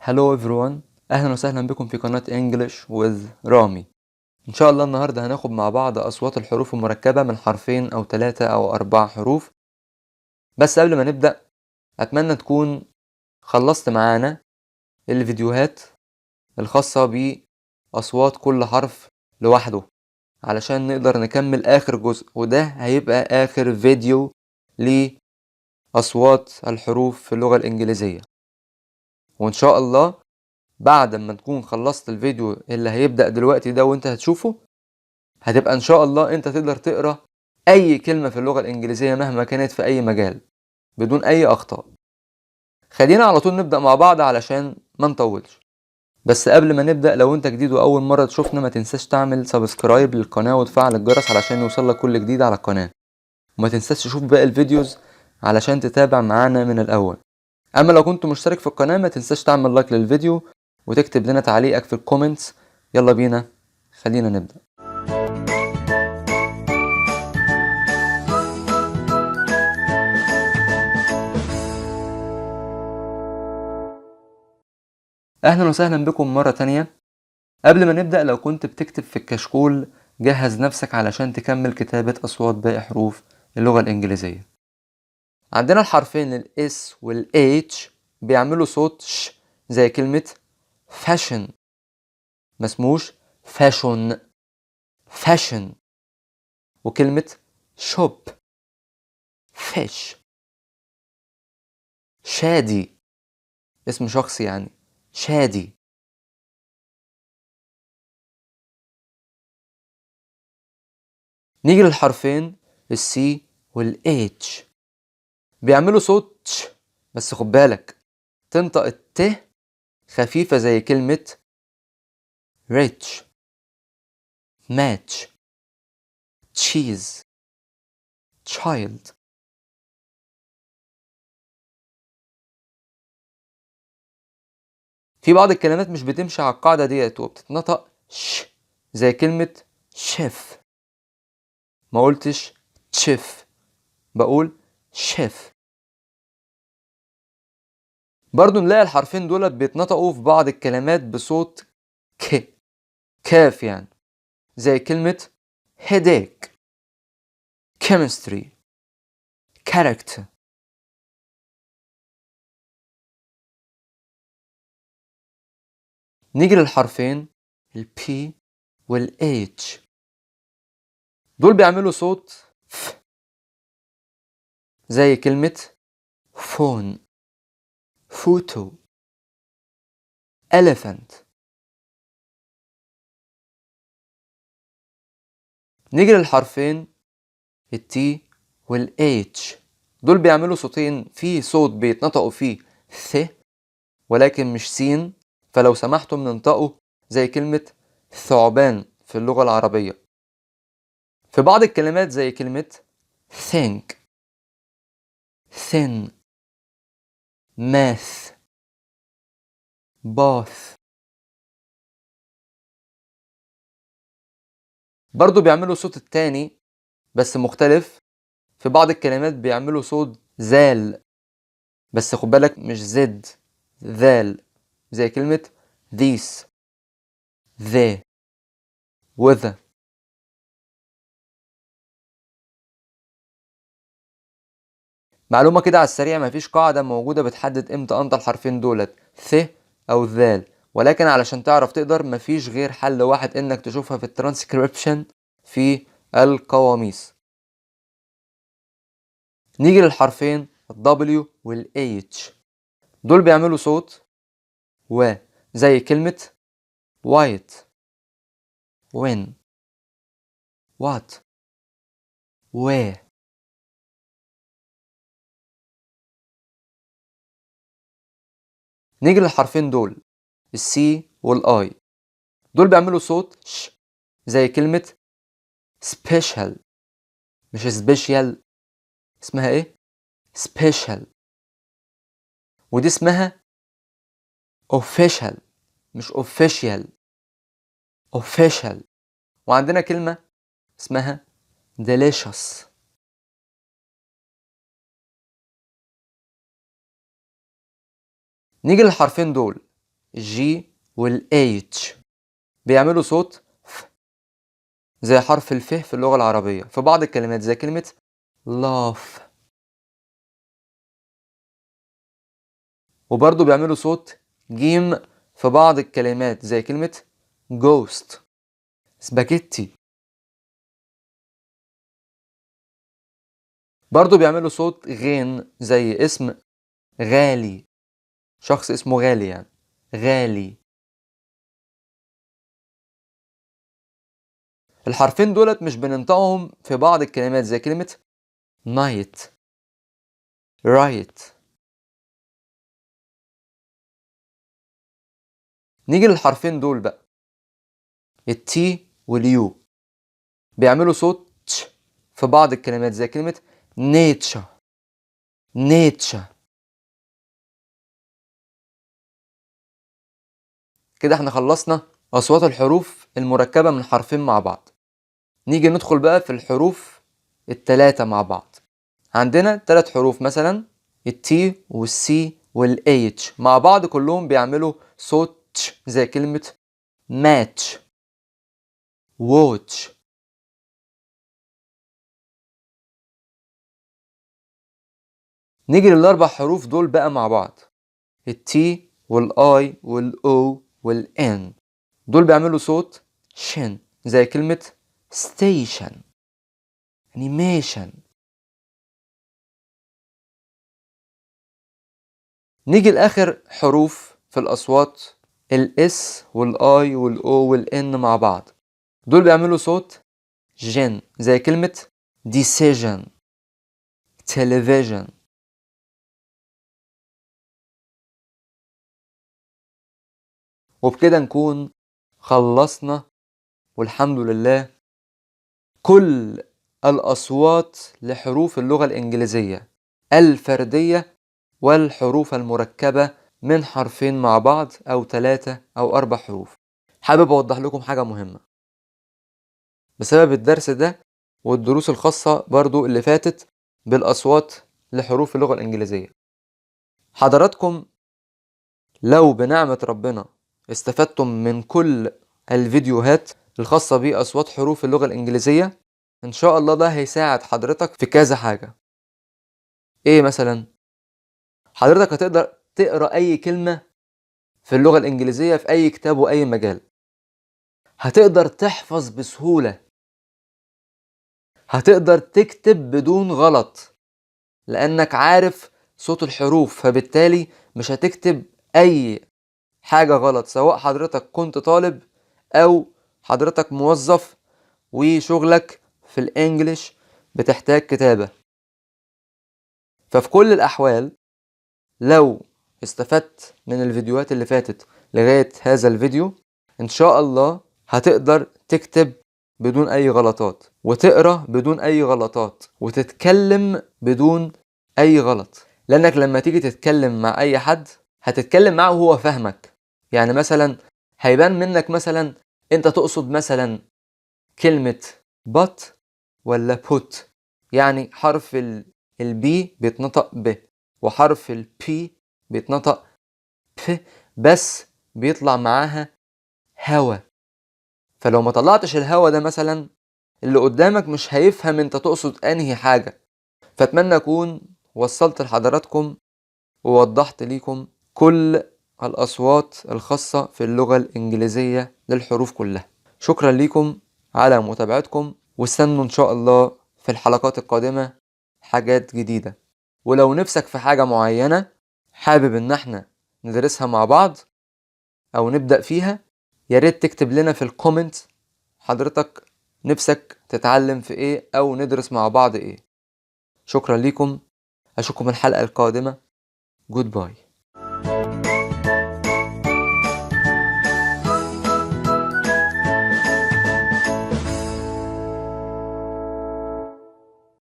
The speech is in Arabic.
Hello everyone. أهلا وسهلا بكم في قناة English with رامي. إن شاء الله النهاردة هناخد مع بعض أصوات الحروف المركبة من حرفين أو 3 أو 4 حروف. بس قبل ما نبدأ أتمنى تكون خلصت معانا الفيديوهات الخاصة بأصوات كل حرف لوحده علشان نقدر نكمل آخر جزء، وده هيبقى آخر فيديو لأصوات الحروف في اللغة الإنجليزية. وإن شاء الله بعد ما تكون خلصت الفيديو اللي هيبدأ دلوقتي ده وانت هتشوفه، هتبقى ان شاء الله انت تقدر تقرأ اي كلمة في اللغة الانجليزية مهما كانت في اي مجال بدون اي اخطاء. خلينا على طول نبدأ مع بعض علشان ما نطولش. بس قبل ما نبدأ، لو انت جديد واول مرة تشوفنا ما تنساش تعمل سبسكرايب للقناة وتفعل الجرس علشان يوصلك كل جديد على القناة، وما تنساش تشوف باقي الفيديوز علشان تتابع معانا من الاول. اما لو كنت مشترك في القناة ما تنساش تعمل لايك للفيديو وتكتب لنا تعليقك في الكومنتس. يلا بينا، خلينا نبدأ. اهلا وسهلا بكم مرة تانية. قبل ما نبدأ، لو كنت بتكتب في الكشكول جهز نفسك علشان تكمل كتابة أصوات باقي حروف اللغة الإنجليزية. عندنا الحرفين ال S وال H بيعملوا صوت ش زي كلمة fashion، مسموش fashion fashion. وكلمة shop fish. شادي اسم شخص يعني شادي. نيجي للحرفين ال C وال H بيعملوا صوت ش، بس خد بالك تنطق الت خفيفة زي كلمة rich match cheese child. في بعض الكلمات مش بتمشي على القاعدة ديت وبتتنطق ش زي كلمة شيف. ما قلتش تشيف، بقول شيف. برضو نلاقي الحرفين دول بيتنطقوا في بعض الكلمات بصوت ك، كاف يعني، زي كلمة headache chemistry character. نيجي للحرفين ال P وال H دول بيعملوا صوت ف زي كلمة phone photo elephant. نيجي للحرفين ال T وال H دول بيعملوا صوتين، في صوت بيتنطقوا فيه ث ولكن مش سين، فلو سمحتم ننطقوا زي كلمة ثعبان في اللغة العربية. في بعض الكلمات زي كلمة think thin math bath برضو بيعملوا صوت التاني بس مختلف. في بعض الكلمات بيعملوا صوت زال، بس خد بالك مش زد، ذال، زي كلمة these they وذا. معلومة كده على السريع، مفيش قاعدة موجودة بتحدد امتى انطق الحرفين دولت ث او ذال، ولكن علشان تعرف تقدر مفيش غير حل واحد انك تشوفها في الترانسكريبشن في القواميس. نيجي للحرفين W وال H دول بيعملوا صوت و زي كلمة white when what where. نيجي للحرفين دول ال C وال I دول بيعملوا صوت ش زي كلمة special، مش special، اسمها ايه؟ special. ودي اسمها official مش official، official. وعندنا كلمة اسمها delicious. نيجي للحرفين دول G وال H بيعملوا صوت ف زي حرف الف في اللغة العربية في بعض الكلمات زي كلمة laugh. وبرضه بيعملوا صوت جيم في بعض الكلمات زي كلمة ghost سباجيتي. برضه بيعملوا صوت غين زي اسم غالي، شخص اسمه غالي يعني غالي. الحرفين دولت مش بننطقهم في بعض الكلمات زي كلمة night right. نيجي للحرفين دول بقى التي واليو بيعملوا صوت تش في بعض الكلمات زي كلمة nature nature. كده احنا خلصنا أصوات الحروف المركبة من حرفين مع بعض. نيجي ندخل بقى في الحروف التلاتة مع بعض. عندنا 3 حروف مثلا التي والسي والاتش مع بعض كلهم بيعملوا صوت تش زي كلمة match watch. نيجي لل4 حروف دول بقى مع بعض التي والاي والاو والان دول بيعملوا صوت شن زي كلمة station animation. نيجي لآخر حروف في الأصوات الاس والاي والاو والان مع بعض دول بيعملوا صوت جن زي كلمة decision television. وبكده نكون خلصنا والحمد لله كل الأصوات لحروف اللغة الإنجليزية الفردية والحروف المركبة من حرفين مع بعض أو 3 أو 4 حروف. حابب أوضح لكم حاجة مهمة بسبب الدرس ده والدروس الخاصة برضو اللي فاتت بالأصوات لحروف اللغة الإنجليزية. حضراتكم لو بنعمة ربنا استفدتم من كل الفيديوهات الخاصة بأصوات حروف اللغة الإنجليزية إن شاء الله ده هيساعد حضرتك في كذا حاجة. إيه مثلا؟ حضرتك هتقدر تقرأ أي كلمة في اللغة الإنجليزية في أي كتاب وأي مجال. هتقدر تحفظ بسهولة. هتقدر تكتب بدون غلط لأنك عارف صوت الحروف فبالتالي مش هتكتب أي حاجة غلط سواء حضرتك كنت طالب أو حضرتك موظف وشغلك في الإنجليش بتحتاج كتابة. ففي كل الأحوال لو استفدت من الفيديوهات اللي فاتت لغاية هذا الفيديو إن شاء الله هتقدر تكتب بدون أي غلطات وتقرأ بدون أي غلطات وتتكلم بدون أي غلط. لأنك لما تيجي تتكلم مع أي حد هتتكلم معه وهو فاهمك. يعني مثلا هيبان منك مثلا أنت تقصد مثلا كلمة but ولا put. يعني حرف البي بيتنطق ب وحرف البي بيتنطق ب بس بيطلع معاها هوا. فلو ما طلعتش الهوا ده مثلا اللي قدامك مش هيفهم انت تقصد انهي حاجة. فاتمنى اكون وصلت لحضراتكم ووضحت ليكم كل الأصوات الخاصة في اللغة الإنجليزية للحروف كلها. شكرا لكم على متابعتكم واستنوا إن شاء الله في الحلقات القادمة حاجات جديدة. ولو نفسك في حاجة معينة حابب إن احنا ندرسها مع بعض أو نبدأ فيها ياريت تكتب لنا في الكومنت حضرتك نفسك تتعلم في إيه أو ندرس مع بعض إيه. شكرا لكم. أشوفكم الحلقة القادمة. Goodbye.